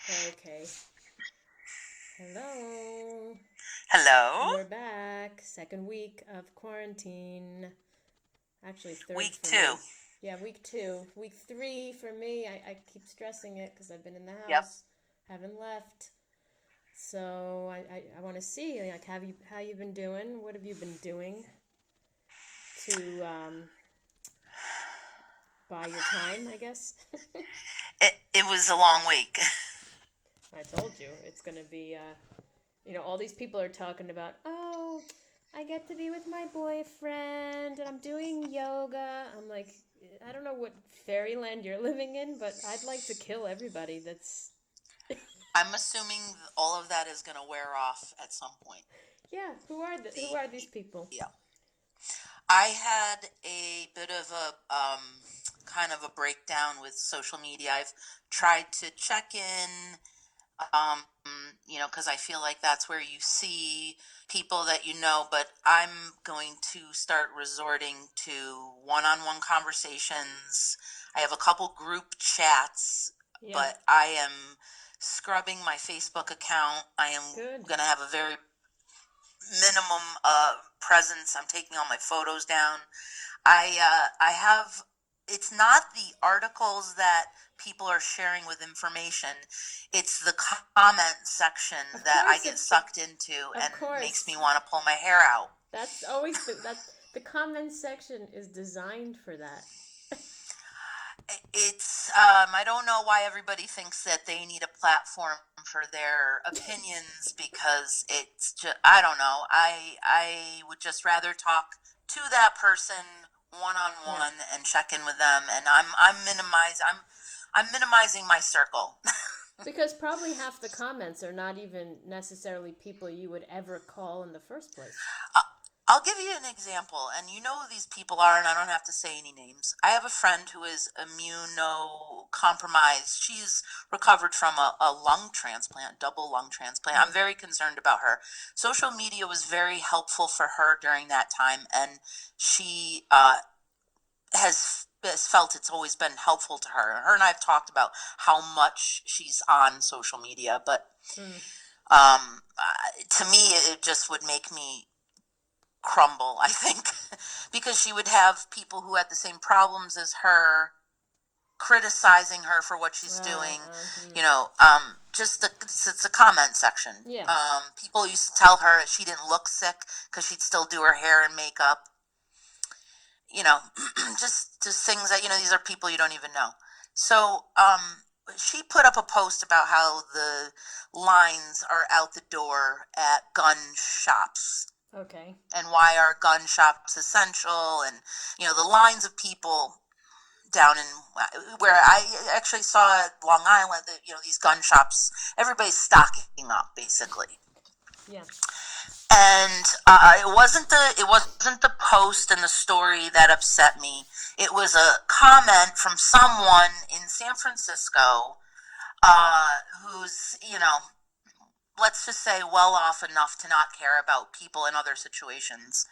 Okay. Hello. Hello? We're back. Second week of quarantine. Actually, third Week for two. me. Yeah, week two. Week three for me. I keep stressing it because I've been in the Yep. house, haven't left. So I want to see like have you how you been doing? What have you been doing to buy your time? I guess. It was a long week. I told you it's gonna be. All these people are talking about, oh, I get to be with my boyfriend and I'm doing yoga. I'm like, I don't know what fairyland you're living in, but I'd like to kill everybody that's, I'm assuming all of that is going to wear off at some point. yeah, who The are these people? yeah. I had a bit of a kind of a breakdown with social media. I've tried to check in um, because I feel like that's where you see people that you know, but I'm going to start resorting to one-on-one conversations. I have a couple group chats, Yeah, but I am scrubbing my Facebook account. I am good. going to have a very minimum presence. I'm taking all my photos down. I have it's not the articles that people are sharing with information. It's the comment section Of that I course get it's, sucked into of and makes course. me want to pull my hair out. That's always the comment section is designed for that. It's I don't know why everybody thinks that they need a platform for their opinions because it's just I don't know. I would just rather talk to that person one on Yeah. one and check in with them, and I'm minimizing my circle. Because probably half the comments are not even necessarily people you would ever call in the first place. I- I'll give you an example, and you know who these people are, and I don't have to say any names. I have a friend who is immunocompromised. She's recovered from a lung transplant, double lung transplant. Mm. I'm very concerned about her. Social media was very helpful for her during that time, and she has felt it's always been helpful to her. Her and I have talked about how much she's on social media, but Mm. to me, it just would make me crumble, I think, because she would have people who had the same problems as her criticizing her for what she's doing. Hmm. Just it's a comment section. Yeah. People used to tell her she didn't look sick because she'd still do her hair and makeup. You know, just things that these are people you don't even know. So she put up a post about how the lines are out the door at gun shops Okay. and why are gun shops essential, and the lines of people down in where I actually saw at Long Island that these gun shops, everybody's stocking up basically. Yeah. And it wasn't the post and the story that upset me. It was a comment from someone in San Francisco who's let's just say well off enough to not care about people in other situations,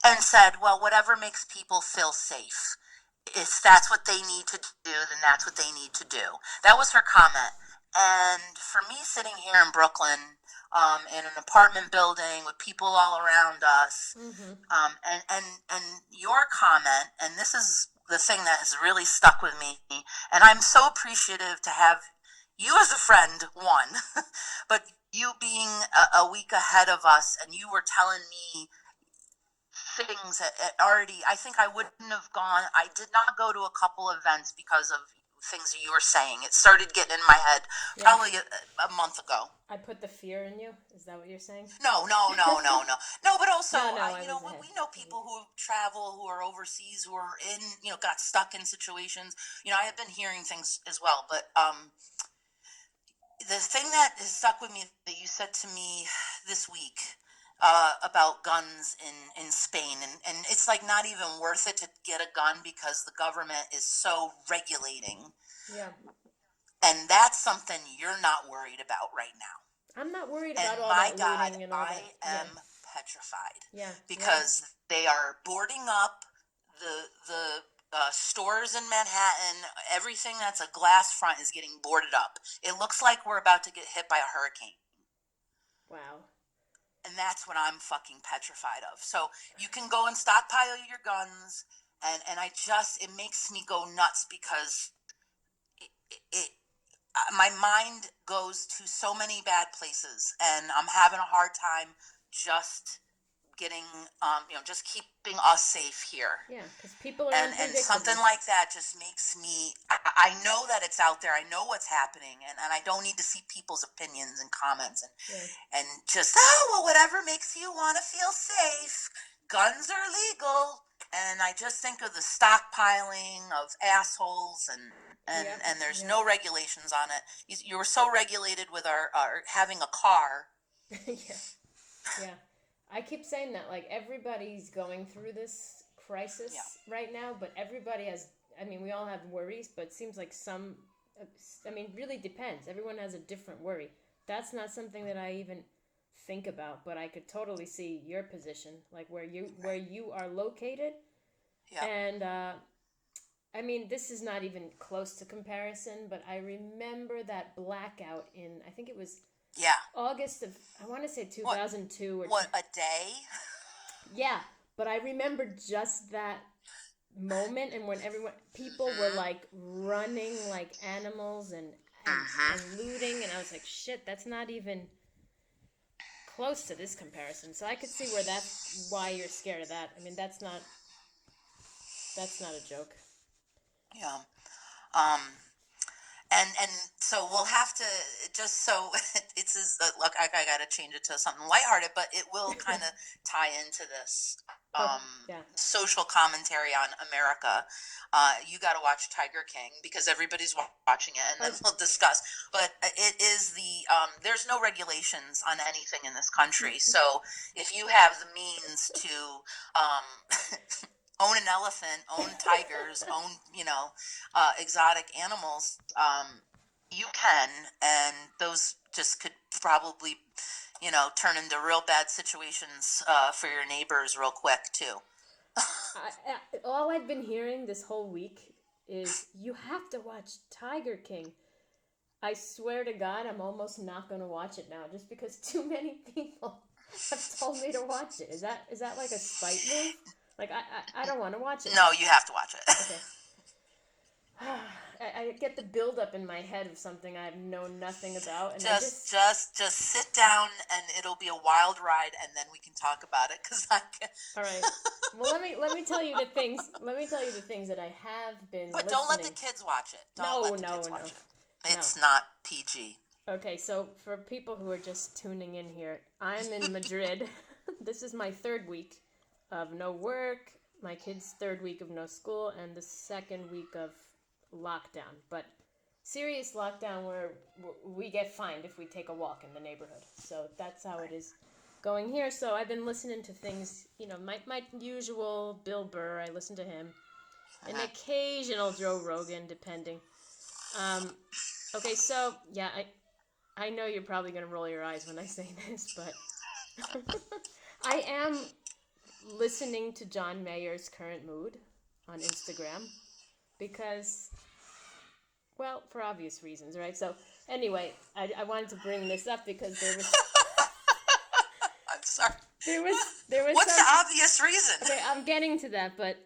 and said, well, whatever makes people feel safe. If that's what they need to do, then that's what they need to do. That was her comment. And for me, sitting here in Brooklyn, in an apartment building with people all around us, Mm-hmm. and your comment, and this is the thing that has really stuck with me, and I'm so appreciative to have you as a friend, one, but you being a week ahead of us, and you were telling me things that already I think I wouldn't have gone. I did not go to a couple events because of things that you were saying. It started getting in my head Yeah. probably a month ago. I put the fear in you. Is that what you're saying? No. But also, No, no, I was when ahead. we know people who travel, who are overseas, who are in, got stuck in situations. I have been hearing things as well. But the thing that has stuck with me that you said to me this week about guns in Spain, and it's like not even worth it to get a gun because the government is so regulating, Yeah. and that's something you're not worried about right now. I'm not worried And about all my that God, looting and all that. I Yeah. am petrified Yeah. Yeah. because they are boarding up the stores in Manhattan, everything that's a glass front is getting boarded up. It looks like we're about to get hit by a hurricane. Wow. And that's what I'm fucking petrified of. So you can go and stockpile your guns, and it makes me go nuts because my mind goes to so many bad places, and I'm having a hard time just getting, just keeping us safe here. Yeah, because people are And unpredictable. something like that just makes me, I know that it's out there. I know what's happening, and I don't need to see people's opinions and comments and just, well, whatever makes you want to feel safe. Guns are legal. And I just think of the stockpiling of assholes and there's no regulations on it. You were so regulated with our having a car. Yeah. I keep saying that, like, everybody's going through this crisis right now, but everybody has, we all have worries, but it seems like really depends. Everyone has a different worry. That's not something that I even think about, but I could totally see your position, like where you are located. Yeah. And this is not even close to comparison, but I remember that blackout in, I think it was August of, I want to say 2002. What a day? Yeah, but I remember just that moment, and when people were like running like animals and looting, and I was like, shit, that's not even close to this comparison. So I could see why you're scared of that. That's not a joke. Yeah. And so we'll have to, just so look, I got to change it to something lighthearted, but it will kind of tie into this social commentary on America. You got to watch Tiger King because everybody's watching it, and then we'll discuss. But it is there's no regulations on anything in this country. So if you have the means to own an elephant, own tigers, own, exotic animals, you can, and those just could probably, turn into real bad situations for your neighbors real quick, too. All I've been hearing this whole week is, you have to watch Tiger King. I swear to God, I'm almost not going to watch it now, just because too many people have told me to watch it. Is that like a spite move? Like, I don't want to watch it. No, you have to watch it. Okay. I get the build-up in my head of something I know nothing about. And just sit down, and it'll be a wild ride, and then we can talk about it, because I can. All right. Well, let me tell you the things. Let me tell you the things that I have been But listening. don't let the kids watch it. Don't let the kids watch it. It's not PG. Okay, so for people who are just tuning in here, I'm in Madrid. This is my third week of no work, my kid's third week of no school, and the second week of lockdown. But serious lockdown where we get fined if we take a walk in the neighborhood. So that's how it is going here. So I've been listening to things, my usual Bill Burr, I listen to him. An occasional Joe Rogan, depending. Okay, so, yeah, I know you're probably going to roll your eyes when I say this, but I am listening to John Mayer's Current Mood on Instagram because, well, for obvious reasons, right? So, anyway, I wanted to bring this up because there was... I'm sorry. There was What's the obvious reason? Okay, I'm getting to that, but...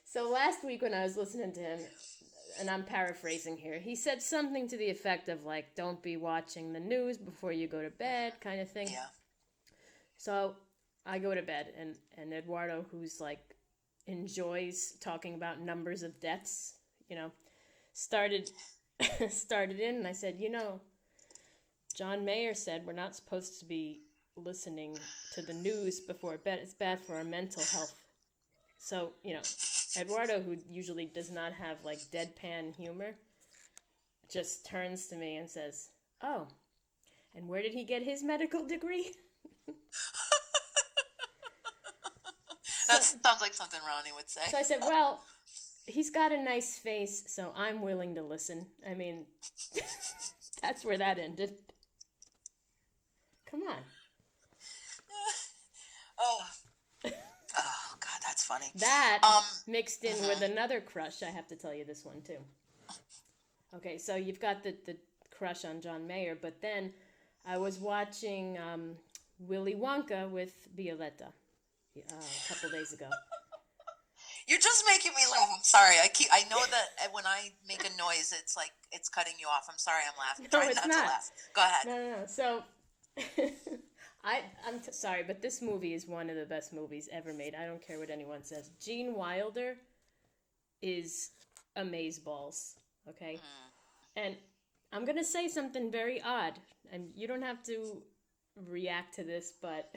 So last week when I was listening to him, and I'm paraphrasing here, he said something to the effect of, like, don't be watching the news before you go to bed, kind of thing. Yeah. So I go to bed, and Eduardo, who's, like, enjoys talking about numbers of deaths, started in, and I said, John Mayer said we're not supposed to be listening to the news before bed. It's bad for our mental health. So, Eduardo, who usually does not have, like, deadpan humor, just turns to me and says, oh, and where did he get his medical degree? That sounds like something Ronnie would say. So I said, well, he's got a nice face, so I'm willing to listen. That's where that ended. Come on. Oh, God, that's funny. That mixed in with mhm. another crush. I have to tell you this one too. Okay, so you've got the crush on John Mayer, but then I was watching Willy Wonka with Violetta a couple days ago. You're just making me laugh. I'm sorry. I know that when I make a noise, it's like it's cutting you off. I'm sorry. I'm laughing. No, Trying it's not to not. laugh. Go ahead. No. So, sorry, but this movie is one of the best movies ever made. I don't care what anyone says. Gene Wilder is amazeballs. Okay, and I'm gonna say something very odd, and you don't have to react to this, but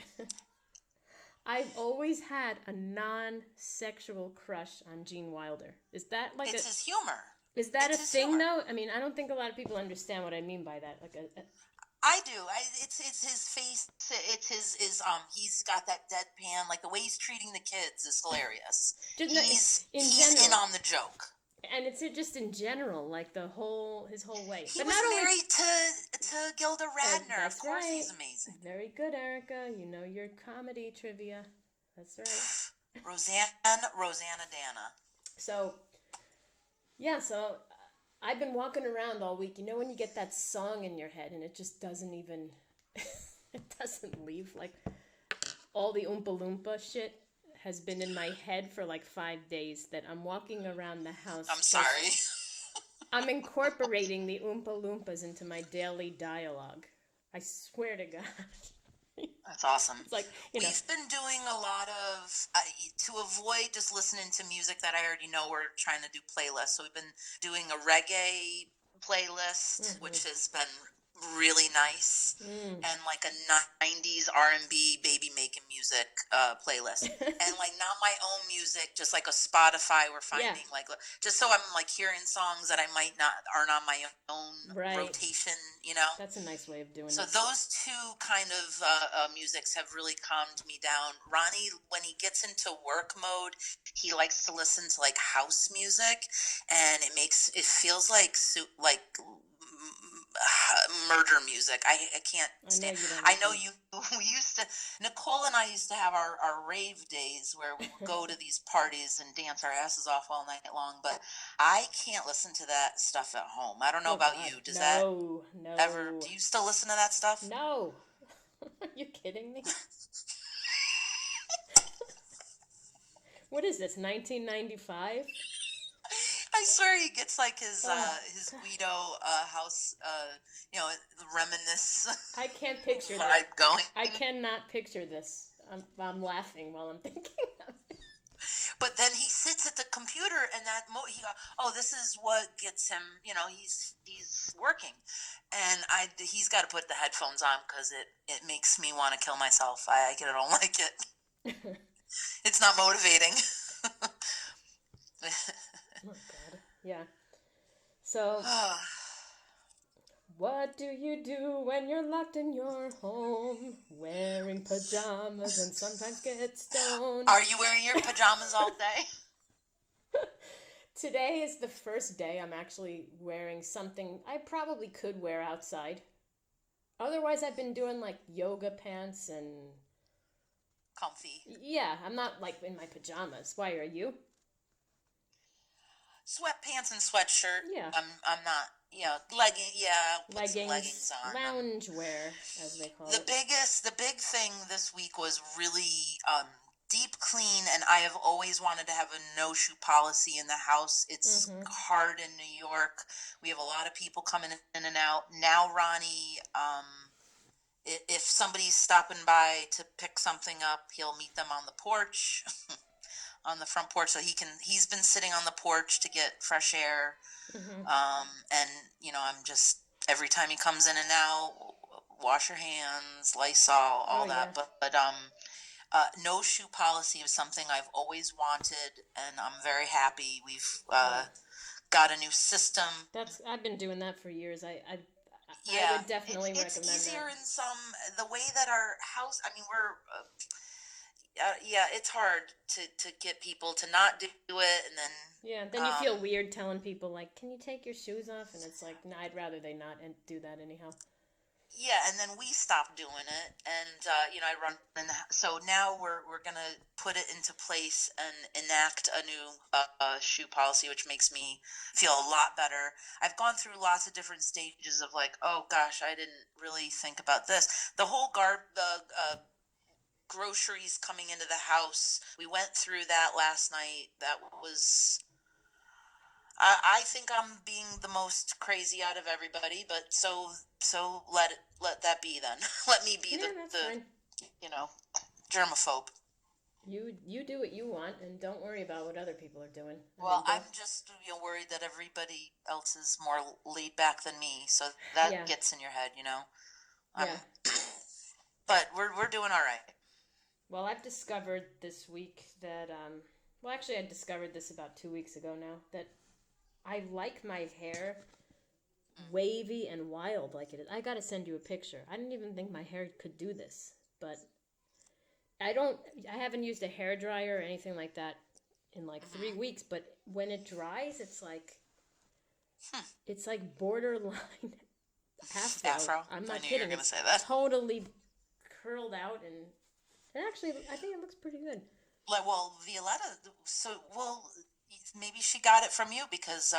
I've always had a non-sexual crush on Gene Wilder. Is that like It's his humor. is that It's a his thing humor. though? I mean, I don't think a lot of people understand what I mean by that. Like I do. It's his face. It's his he's got that deadpan. Like the way he's treating the kids is hilarious. just no, in He's in general, on the joke. and it's just in general, like his whole way. He But was not only married to Gilda Radner. that's Of course, right. he's amazing. Very good, Erica. You know your comedy trivia. That's right. Rosanna Dana. So yeah, so I've been walking around all week. You know when you get that song in your head and it just doesn't even it doesn't leave. Like all the Oompa Loompa shit has been in my head for like 5 days that I'm walking around the house. I'm sorry. I'm incorporating the Oompa Loompas into my daily dialogue. I swear to God. That's awesome. It's like, We've been doing a lot of, to avoid just listening to music that I already know, we're trying to do playlists. So we've been doing a reggae playlist, which has been really nice, and like a 90s R&B baby making music playlist. And like not my own music, just like a Spotify we're finding, like just so I'm like hearing songs that I might not aren't on my own rotation, you know. That's a nice way of doing it. So those two kind of musics have really calmed me down. Ronnie, when he gets into work mode, he likes to listen to like house music, and it feels like murder music. I can't stand. I know you. We used to. Nicole and I used to have our rave days where we would go to these parties and dance our asses off all night long. But I can't listen to that stuff at home. I don't know about you. Does that ever? Do you still listen to that stuff? No. Are you kidding me? What is this? 1995? I swear he gets like his Guido house, reminisce. I can't picture that. Going. I cannot picture this. I'm laughing while I'm thinking of it. But then he sits at the computer, and he goes, "Oh, this is what gets him." You know, he's working, and he's got to put the headphones on because it makes me want to kill myself. I don't like it. It's not motivating. Oh God, yeah. So, what do you do when you're locked in your home, wearing pajamas and sometimes get stoned? Are you wearing your pajamas all day? Today is the first day I'm actually wearing something I probably could wear outside. Otherwise, I've been doing like yoga pants and comfy. Yeah, I'm not like in my pajamas. Why are you? Sweatpants and sweatshirt. Yeah. I'm not. Leggings on. Lounge wear, as they call it. The big thing this week was really deep clean, and I have always wanted to have a no shoe policy in the house. It's hard in New York. We have a lot of people coming in and out. Now, Ronnie, if somebody's stopping by to pick something up, he'll meet them on the porch. On the front porch, so he's been sitting on the porch to get fresh air, and I'm just, every time he comes in and out, wash your hands, Lysol, all that. But no shoe policy is something I've always wanted, and I'm very happy we've got a new system. I've been doing that for years. I would definitely recommend that. It's easier in the way that our house, I mean, we're it's hard to get people to not do it, and then then you feel weird telling people like, "Can you take your shoes off?" And it's like, "No, I'd rather they not and do that anyhow." yeah, and then we stopped doing it, and I run in the so now we're gonna put it into place and enact a new shoe policy, which makes me feel a lot better. I've gone through lots of different stages of like, oh gosh, I didn't really think about this. The whole groceries coming into the house. We went through that last night. That was. I think I'm being the most crazy out of everybody, but so let that be then. Let me be Yeah, that's the fine. you know germaphobe. You do what you want, and don't worry about what other people are doing. I Well, mean, I'm don't. just worried that everybody else is more laid back than me, so that Yeah, gets in your head. I'm, yeah. but we're doing all right. Well, I've discovered this week that well, actually, I discovered this about 2 weeks ago now that I like my hair wavy and wild like it is. I gotta send you a picture. I didn't even think my hair could do this, but I don't. I haven't used a hair dryer or anything like that in like three Mm-hmm. weeks. But when it dries, Hmm. it's like borderline afro. Afro. I'm I not knew you were kidding. gonna It's say that. totally curled out, and actually, I think it looks pretty good. Like, well, Violetta. So, well, maybe she got it from you because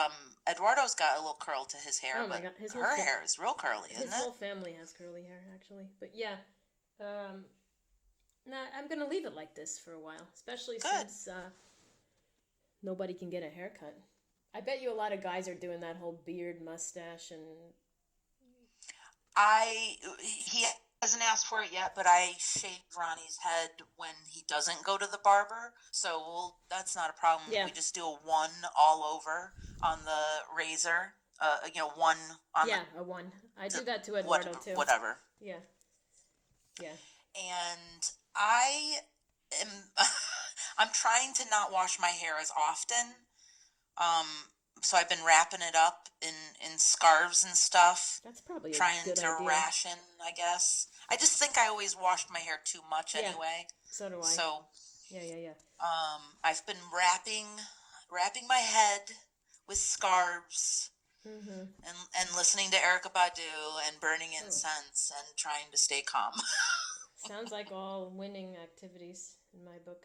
Eduardo's got a little curl to his hair, Oh my but god, her hair is real curly, isn't his it? whole family has curly hair actually. But yeah, um, nah, I'm gonna leave it like this for a while, especially Good. since nobody can get a haircut. I bet you a lot of guys are doing that whole beard, mustache, and He hasn't asked for it yet, but I shave Ronnie's head when he doesn't go to the barber, so that's not a problem. yeah, We just do a one all over on the razor. One on yeah, a one. I the do that to what Eduardo too. whatever. Yeah, yeah. And I am I'm trying to not wash my hair as often. Um, so I've been wrapping it up in scarves and stuff, That's probably a trying good to idea. ration, I guess. I just think I always washed my hair too much Yeah, anyway. so do I. So, Yeah, yeah, yeah. I've been wrapping my head with scarves Mm-hmm. and listening to Erica Badu and burning Oh, incense and trying to stay calm. sounds like all winning activities in my book.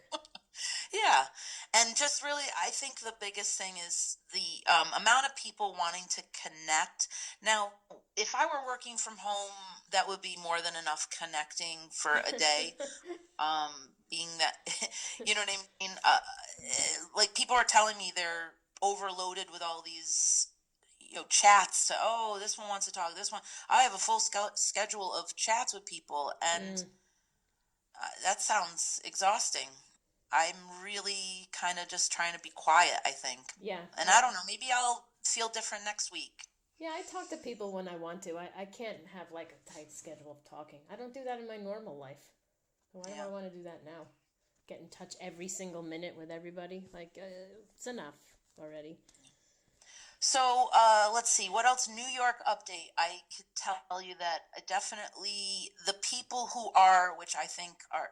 Yeah, and just really, I think the biggest thing is the amount of people wanting to connect. Now, if I were working from home, that would be more than enough connecting for a day. Being that, you know what I mean? Like people are telling me they're overloaded with all these, chats. To oh, this one wants to talk. This one, I have a full schedule of chats with people, and Mm, that sounds exhausting. I'm really kind of just trying to be quiet, I think. yeah, And I don't know, maybe I'll feel different next week. yeah. I talk to people when I want to. I can't have like a tight schedule of talking. I don't do that in my normal life. So why do Yeah. I want to do that now? Get in touch every single minute with everybody. Like, it's enough already. So let's see, what else? New York update. I could tell you that definitely the people who are, which I think are,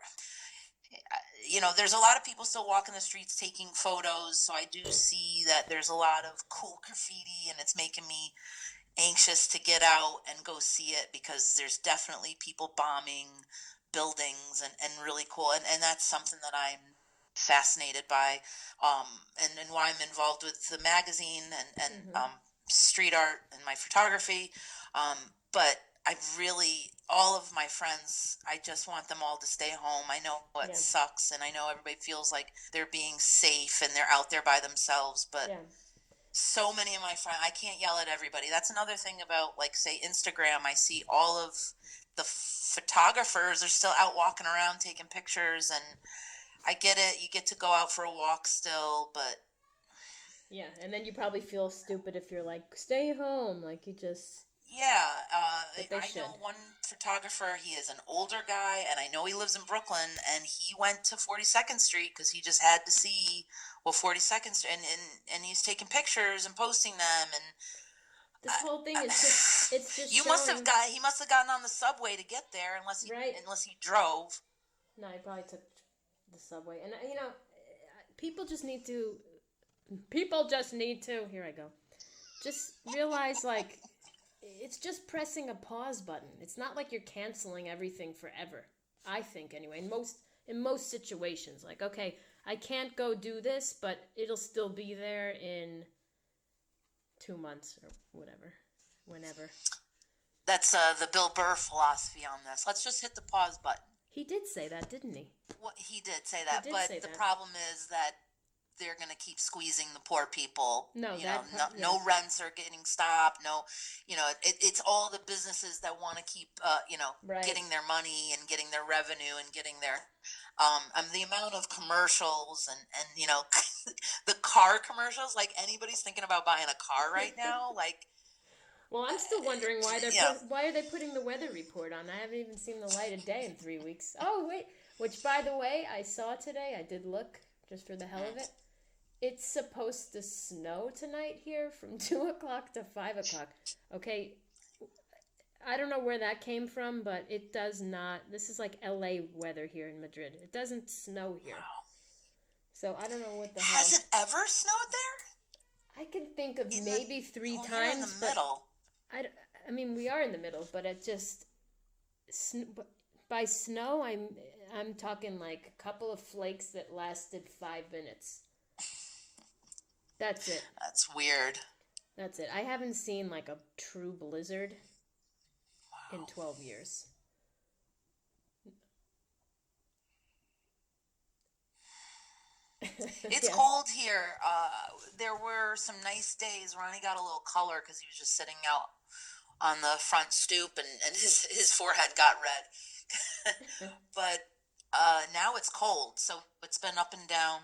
there's a lot of people still walking the streets taking photos. So I do see that there's a lot of cool graffiti, and it's making me anxious to get out and go see it because there's definitely people bombing buildings and really cool. And that's something that I'm fascinated by, and why I'm involved with the magazine and Mm-hmm. street art and my photography. But I really, all of my friends, I just want them all to stay home. I know it Yeah, sucks, and I know everybody feels like they're being safe and they're out there by themselves, but yeah, so many of my friends, I can't yell at everybody. That's another thing about, like, say, Instagram. I see all of the photographers are still out walking around taking pictures, and I get it. You get to go out for a walk still, but yeah. And then you probably feel stupid if you're like, stay home. Like, you just. yeah, But they I should. know one photographer. He is an older guy, and I know he lives in Brooklyn, and he went to 42nd Street because he just had to see, well, 42nd Street, and he's taking pictures and posting them, and This whole thing uh, is just. It's just you must have showing. got he must have gotten on the subway to get there, Right? unless he drove. No, I probably took the subway. And, people just need to. People just need to. Here I go. Just realize, like, it's just pressing a pause button. It's not like you're canceling everything forever. I think anyway. In most situations, like, okay, I can't go do this, but it'll still be there in 2 months or whatever, whenever. That's the Bill Burr philosophy on this. Let's just hit the pause button. He did say that, didn't he? What he did say that, He did but say the that. problem is that they're going to keep squeezing the poor people. No, you know, that no rents are getting stopped. No, it's all the businesses that want to keep, Right. getting their money and getting their revenue and getting their, the amount of commercials and the car commercials. Like anybody's thinking about buying a car right now. Like, Well, I'm still wondering why yeah. why are they putting the weather report on? I haven't even seen the light of day in 3 weeks. Oh wait, which by the way, I saw today. I did look just for the hell of it. It's supposed to snow tonight here from 2 o'clock to 5 o'clock. Okay, I don't know where that came from, but it does not. This is like LA weather here in Madrid. It doesn't snow here. Wow. So I don't know what the hell. Has it ever snowed there? I can think of maybe 3 times. You're in the middle. I mean, we are in the middle, but it just by snow, I'm talking like a couple of flakes that lasted 5 minutes. That's it. That's weird. That's it. I haven't seen like a true blizzard in 12 years. It's Yes. cold here. There were some nice days. Ronnie got a little color because he was just sitting out on the front stoop and his forehead got red. But now it's cold, so it's been up and down.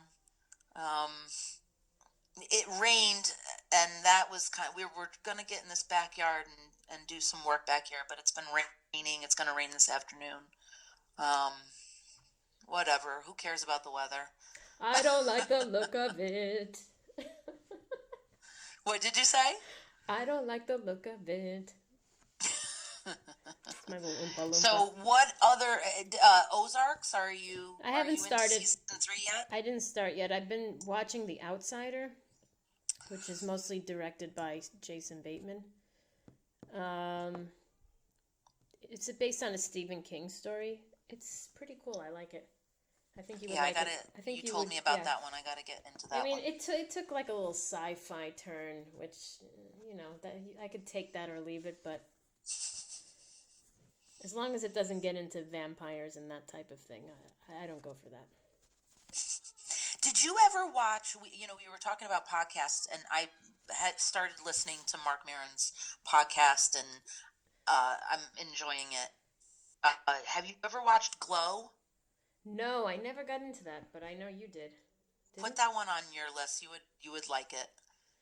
It rained, and that was we were going to get in this backyard and do some work back here, but it's been raining. It's going to rain this afternoon. Whatever. Who cares about the weather? I don't like the look of it. What did you say? I don't like the look of it. It's my little Oompa Loompa. So, what other Ozarks are you? I haven't started season 3 yet. I didn't start yet. I've been watching The Outsider, which is mostly directed by Jason Bateman. It's based on a Stephen King story. It's pretty cool. I like it. I think you would like it. I think you told me about that one. I got to get into that. I mean, one. it took like a little sci-fi turn, which that I could take that or leave it, but as long as it doesn't get into vampires and that type of thing, I don't go for that. Did you ever watch? We were talking about podcasts, and I had started listening to Mark Maron's podcast, and I'm enjoying it. Have you ever watched Glow? No, I never got into that, but I know you did. Put that one on your list. You would like it.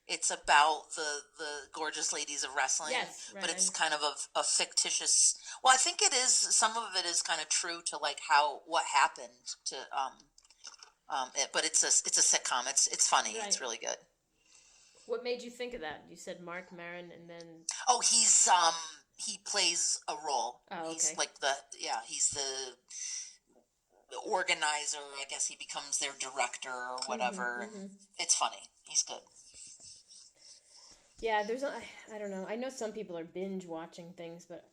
It's about the gorgeous ladies of wrestling, yes, right, but it's kind of a fictitious. Well, I think it is. Some of it is kind of true to like what happened to but it's a sitcom. It's funny. Right. It's really good. What made you think of that? You said Mark Maron, and then he plays a role. Oh, okay. He's like he's the organizer. I guess he becomes their director or whatever. Mm-hmm. It's funny. He's good. Yeah, I don't know. I know some people are binge watching things, but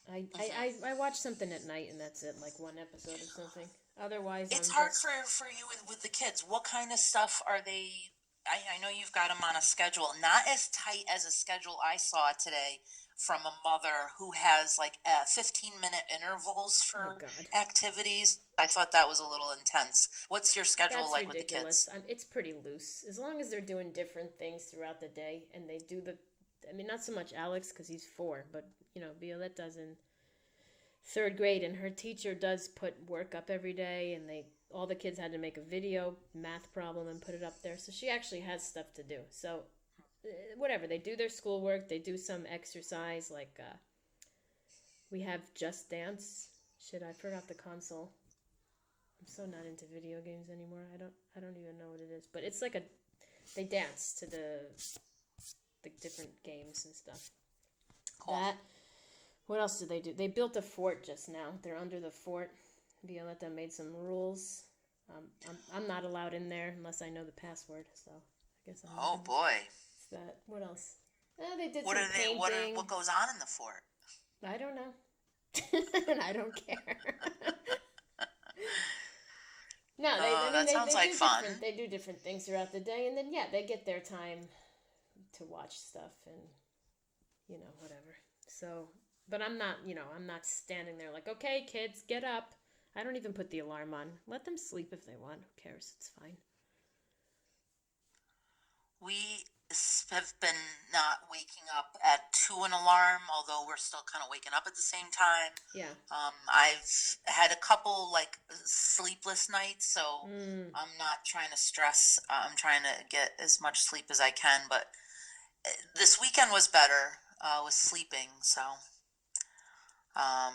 I watch something at night and that's it, like one episode or something. Otherwise, it's hard for you with the kids. What kind of stuff are they? I know you've got them on a schedule, not as tight as a schedule I saw today from a mother who has like 15-minute intervals for activities. I thought that was a little intense. What's your schedule That's like ridiculous. with the kids? It's pretty loose. As long as they're doing different things throughout the day and they do not so much Alex because he's 4, but, Violette does in 3rd grade, and her teacher does put work up every day, and all the kids had to make a video math problem and put it up there. So she actually has stuff to do. So whatever, they do their schoolwork, they do some exercise, like we have Just Dance. Shit, I forgot the console. I'm so not into video games anymore. I don't even know what it is, but it's like they dance to the different games and stuff. Cool. What else did they do? They built a fort just now. They're under the fort. Violetta made some rules. I'm not allowed in there unless I know the password, so I guess I'm Oh boy. That. What else? They did What some are they? painting. What goes on in the fort? I don't know. And I don't care. No, Oh, I mean, that sounds like fun. they do different things throughout the day, and then yeah, they get their time to watch stuff and whatever. So, but I'm not standing there like, okay, kids, get up. I don't even put the alarm on. Let them sleep if they want. Who cares? It's fine. We have been not waking up to an alarm, although we're still kind of waking up at the same time. Yeah. I've had a couple like sleepless nights, so Mm. I'm not trying to stress. I'm trying to get as much sleep as I can, but this weekend was better with sleeping. So um,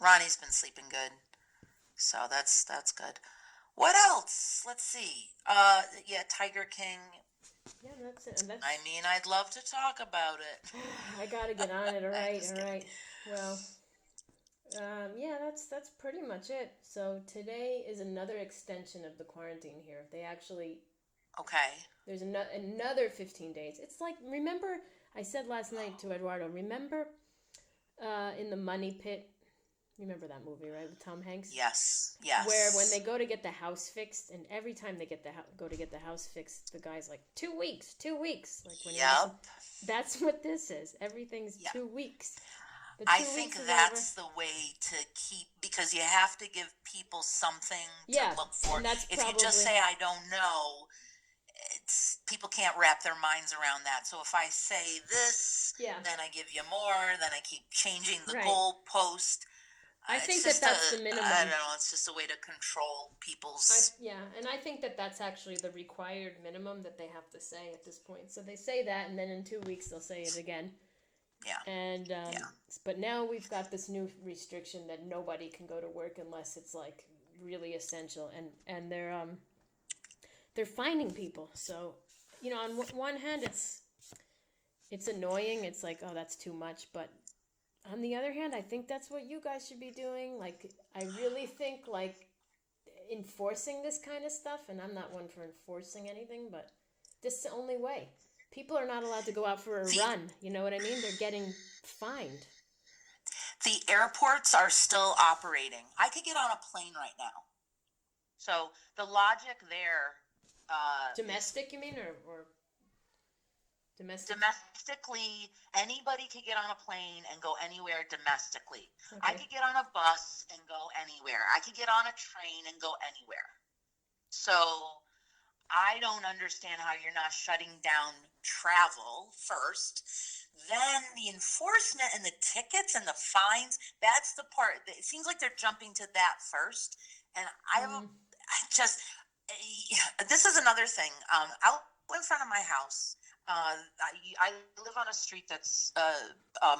Ronnie's been sleeping good, so that's good. What else? Let's see. Yeah, Tiger King. Yeah, that's it. And that's. I mean, I'd love to talk about it. I gotta get on it. All right, Just all kidding. right. Well, yeah, that's pretty much it. So today is another extension of the quarantine here. They actually Okay. there's another 15 days. It's like, remember I said last night to Eduardo. Remember in the Money Pit. Remember that movie, right, with Tom Hanks? Yes. Where when Yes. they go to get the house fixed, and every time they go to get the house fixed, the guy's like 2 weeks, 2 weeks. Like when Yep. that's what this is. Everything's Yep. 2 weeks. The I 2 weeks think is that's over. the way to keep, because you have to give people something Yeah, to look for. and that's If you just probably say I don't know, people can't wrap their minds around that. So if I say this, yeah, then I give you more, then I keep changing the right. goalpost. I It's think that just that's the I don't minimum. know, it's just a way to control people's. Yeah, and I think that that's actually the required minimum that they have to say at this point. So they say that, and then in 2 weeks they'll say it again. Yeah. And Yeah. but now we've got this new restriction that nobody can go to work unless it's like really essential, and they're finding people. So on one hand, it's annoying. It's like, oh, that's too much, but on the other hand, I think that's what you guys should be doing. Like, I really think like enforcing this kind of stuff, and I'm not one for enforcing anything, but this is the only way. People are not allowed to go out for a The run. You know what I mean? They're getting fined. the airports are still operating. I could get on a plane right now. So the logic there is Domestic, you mean, or domestic? domestically, anybody could get on a plane and go anywhere domestically. I Okay. could get on a bus and go anywhere. I could get on a train and go anywhere. So I don't understand how you're not shutting down travel first. Then the enforcement and the tickets and the fines, that's the part that it seems like they're jumping to that first. And Mm. I just, this is another thing. Out in front of my house, I live on a street that's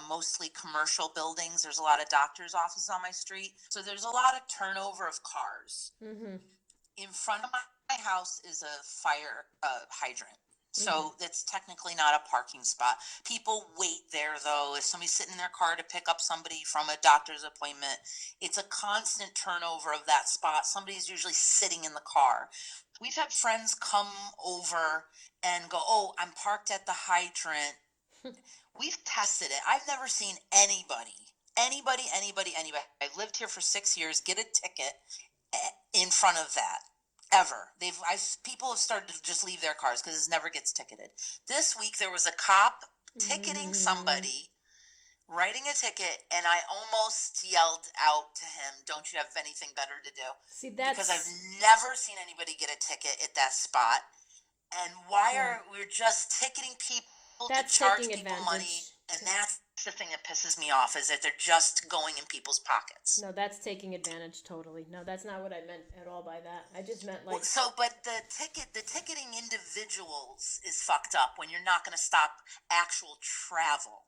mostly commercial buildings. There's a lot of doctor's offices on my street. So there's a lot of turnover of cars. Mm-hmm. In front of my house is a fire hydrant. So Mm-hmm. that's technically not a parking spot. People wait there, though. If somebody's sitting in their car to pick up somebody from a doctor's appointment, it's a constant turnover of that spot. Somebody's usually sitting in the car. We've had friends come over and go, oh, I'm parked at the hydrant. We've tested it. I've never seen anybody. I've lived here for 6 years, get a ticket in front of that ever. People have started to just leave their cars because it never gets ticketed. This week there was a cop ticketing somebody, writing a ticket, and I almost yelled out to him, "Don't you have anything better to do?" See, Because I've that's never seen anybody get a ticket at that spot. And why yeah, are we just ticketing people to that's charge taking people money? advantage. And that's the thing that pisses me off, is that they're just going in people's pockets. No, that's taking advantage totally. No, that's not what I meant at all by that. I just meant like, But the ticketing individuals is fucked up when you're not going to stop actual travel.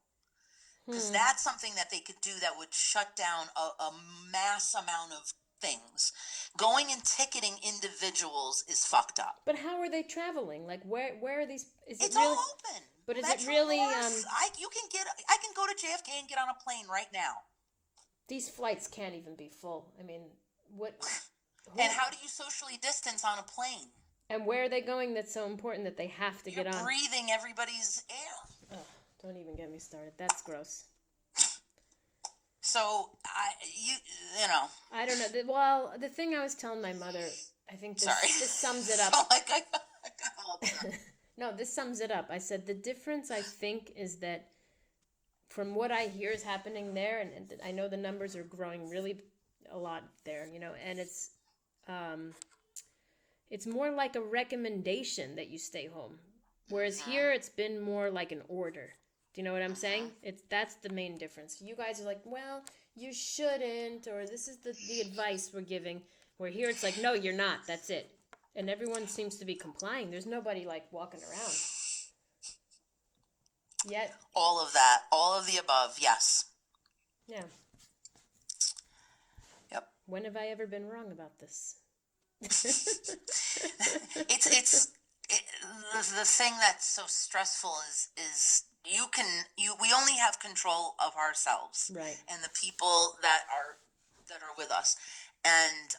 Because that's something that they could do that would shut down a mass amount of things. Going and ticketing individuals is fucked up. but how are they traveling? Like, where are these? Is It's it really? all open. But is Metro it really? North, I can go to JFK and get on a plane right now. These flights can't even be full. I mean, what? And how do you socially distance on a plane? And where are they going? That's so important that they have to You're get on. breathing everybody's air. Ugh. Don't even get me started. That's gross. So you know. I don't know. Well, the thing I was telling my mother, I think this sums it up. So like I got all done. No, this sums it up. I said the difference, I think, is that from what I hear is happening there, and I know the numbers are growing really a lot there, and it's more like a recommendation that you stay home. Whereas here, it's been more like an order. Do you know what I'm saying? That's the main difference. You guys are like, well, you shouldn't, or this is the advice we're giving. Where here, it's like, no, you're not. That's it. And everyone seems to be complying. There's nobody like walking around. Yet. All of that, all of the above, yes. Yeah. Yep. When have I ever been wrong about this? The thing that's so stressful is we only have control of ourselves, right, and the people that are with us, and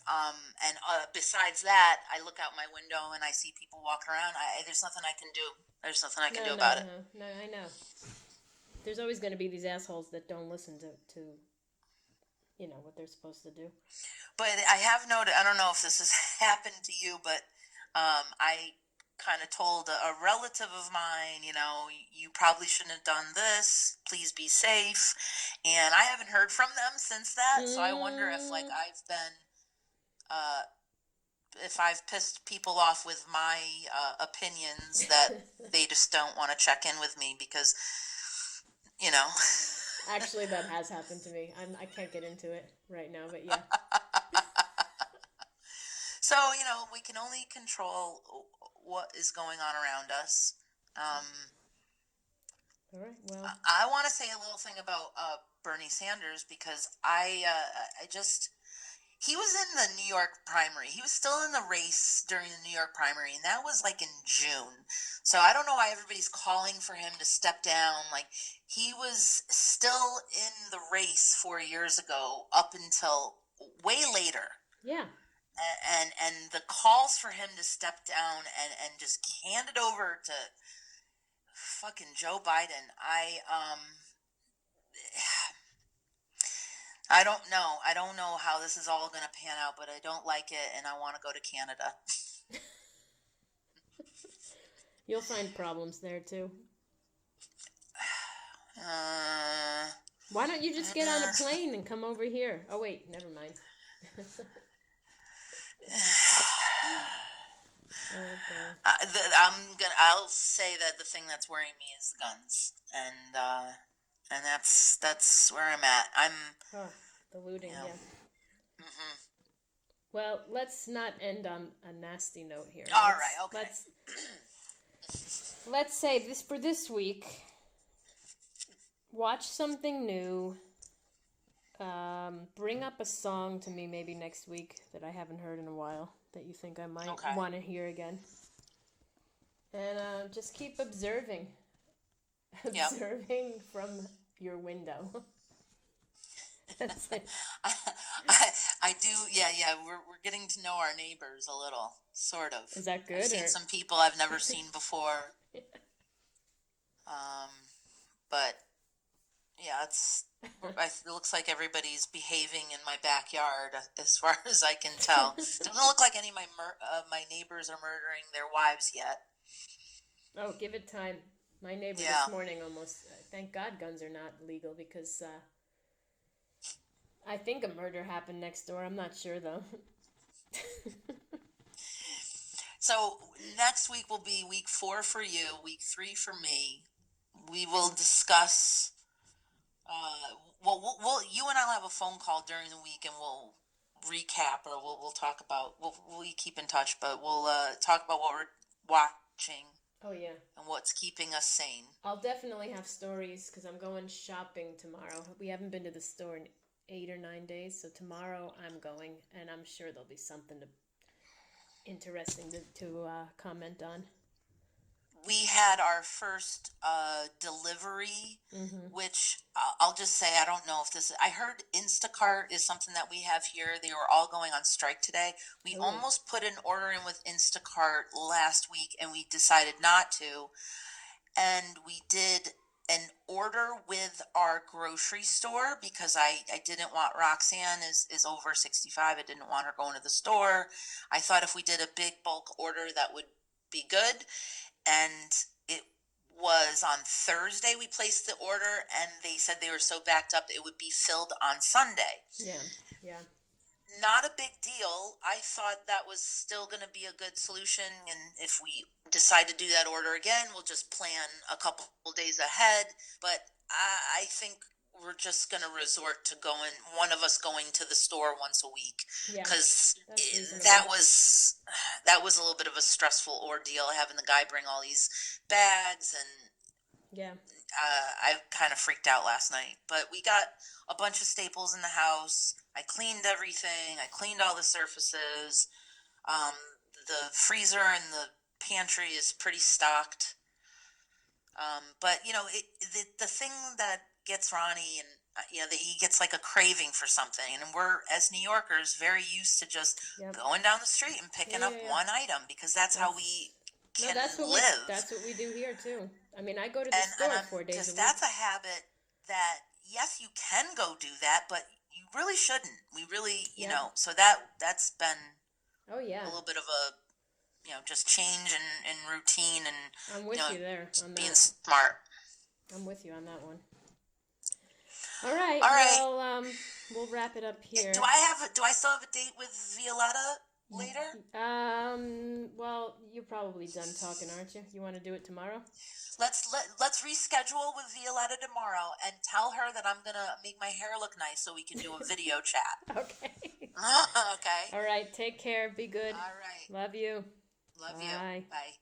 besides that, I look out my window and I see people walking around. There's nothing I can do. There's nothing I can do about it. No, I know. There's always going to be these assholes that don't listen to what they're supposed to do. But I have noted, I don't know if this has happened to you, but I kind of told a relative of mine, you probably shouldn't have done this. Please be safe. And I haven't heard from them since that. So I wonder if I've been, if I've pissed people off with my opinions that they just don't want to check in with me because, Actually, that has happened to me. I can't get into it right now, but yeah. So, we can only control what is going on around us. All right, well. I want to say a little thing about Bernie Sanders because he was in the New York primary. He was still in the race during the New York primary, and that was like in June. So I don't know why everybody's calling for him to step down. Like, he was still in the race 4 years ago up until way later. Yeah. And the calls for him to step down and just hand it over to fucking Joe Biden, I don't know. I don't know how this is all going to pan out, but I don't like it, and I want to go to Canada. You'll find problems there, too. Why don't you just get on a plane and come over here? Oh, wait, never mind. Okay. I'll say that the thing that's worrying me is guns, and that's where I'm at. The looting, yeah. Mm-hmm. Well, let's not end on a nasty note here. All right, okay. Let's say this for this week. Watch something new. Bring up a song to me maybe next week that I haven't heard in a while that you think I might want to hear again. And just keep observing. Observing from your window. That's it. I do, yeah. We're getting to know our neighbors a little, sort of. Is that good? I've seen some people I've never seen before. Yeah. But yeah, it looks like everybody's behaving in my backyard as far as I can tell. It doesn't look like any of my neighbors are murdering their wives yet. Oh, give it time. My neighbor this morning almost, thank God guns are not legal because I think a murder happened next door. I'm not sure though. So next week will be week 4 for you, week 3 for me. We will discuss. We'll you and I'll have a phone call during the week, and we'll recap, or we'll talk about. We'll keep in touch, but we'll talk about what we're watching. Oh yeah. And what's keeping us sane. I'll definitely have stories because I'm going shopping tomorrow. We haven't been to the store in 8 or 9 days, so tomorrow I'm going, and I'm sure there'll be something interesting to comment on. We had our first delivery, which I'll just say, I don't know if this. I heard Instacart is something that we have here. They were all going on strike today. We almost put an order in with Instacart last week, and we decided not to. And we did an order with our grocery store because I didn't want Roxanne is over 65. I didn't want her going to the store. I thought if we did a big bulk order that would be good. And it was on Thursday we placed the order, and they said they were so backed up it would be filled on Sunday. Yeah, yeah. Not a big deal. I thought that was still going to be a good solution, and if we decide to do that order again, we'll just plan a couple days ahead. But I think we're just going to resort to one of us going to the store once a week, Yeah, because that's reasonable. that was a little bit of a stressful ordeal, having the guy bring all these bags, and Yeah. I kind of freaked out last night. But we got a bunch of staples in the house. I cleaned everything. I cleaned all the surfaces. Um, the freezer and the pantry is pretty stocked. But the thing that gets Ronnie, and that he gets like a craving for something, and we're, as New Yorkers, very used to just Yep. going down the street and picking up one item, because that's how we can live. That's what we do here too. I mean, I go to the store 4 days a week. That's a habit that, yes, you can go do that, but you really shouldn't. We really, so that's been Oh yeah. a little bit of a, just change in routine, and I'm with you there on being that. smart. I'm with you on that one. All right. Well, we'll wrap it up here. Do I still have a date with Violetta later? Well, you're probably done talking, aren't you? You want to do it tomorrow? Let's reschedule with Violetta tomorrow and tell her that I'm gonna make my hair look nice so we can do a video chat. Okay. Okay. All right. Take care. Be good. All right. Love you. Love Bye. you. Bye.